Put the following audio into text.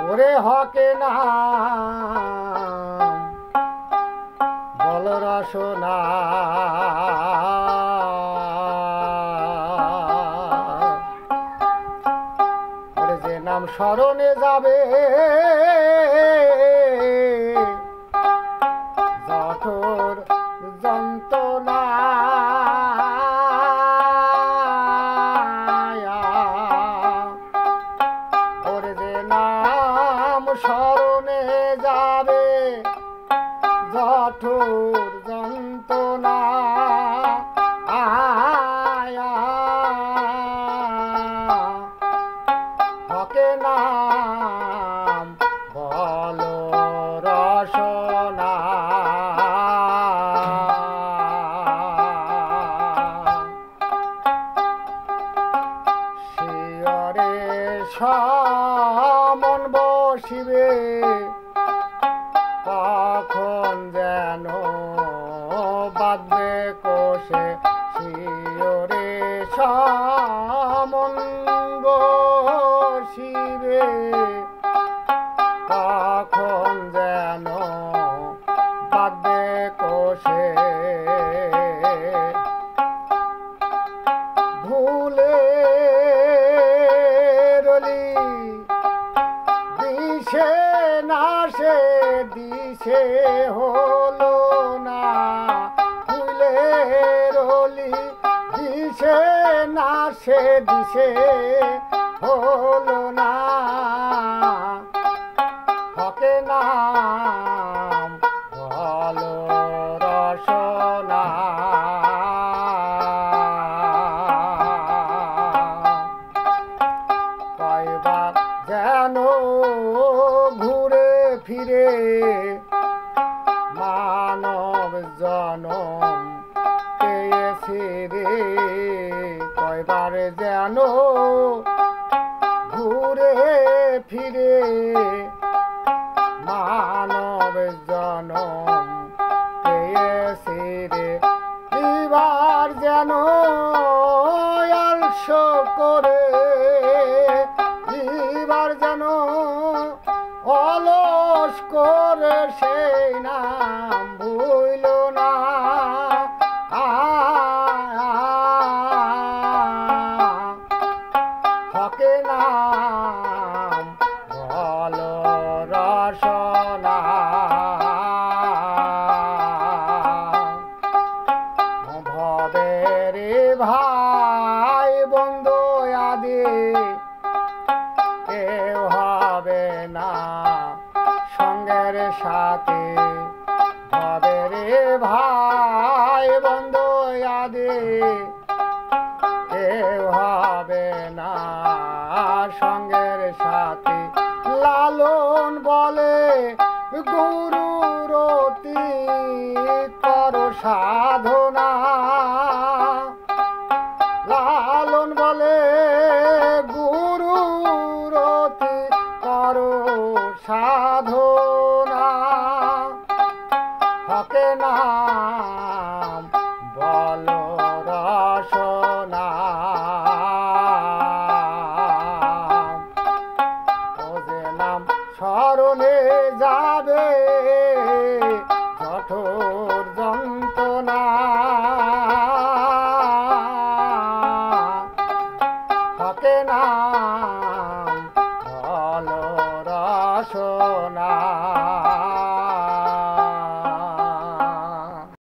ওরে হকে না বল রসনা ওরে যে নাম স্মরণে যাবে জঠোর যন্ত্রণা ওরে যে নাম স্মরণে যাবে জঠোর যন্ত্রণা হকে নাম বল রসনা শিয়রে সমন বসিবে কখন যেন বাঁধবে কোষে শিয়রে সমন বসিবে কখন যেন বাঁধবে কোষে ভুলে রলি দিশে নাশে দিশে হলো না ভুলে রলি দিশে নাশে দিশে হলো না হকে নাম বল রসনা কয়বার যেন ঘুরে ফিরে মানব জনম পেয়েছি রে কয়বার যেন ঘুরে ফিরে মানব জনম পেয়েছি রে এবার যেন আলস করে এবার যেন অলস করে সেই নাম ভুইল না হকে নাম বল রসনা ভবের ভাই বন্ধু আদি কেউ হবে না সঙ্গের সাথে ভবের ভাই বন্ধু আদি কেউ হবে না সঙ্গের সাথে লালন বলে গুরুর অতি কর সাধনা লালন বলে গুরুর অতি কর সাধনা হকে নাম বল রসনা ও যে নাম স্মরণে যাবে কঠোর যন্ত্রণা হকে নাম বল রসনা।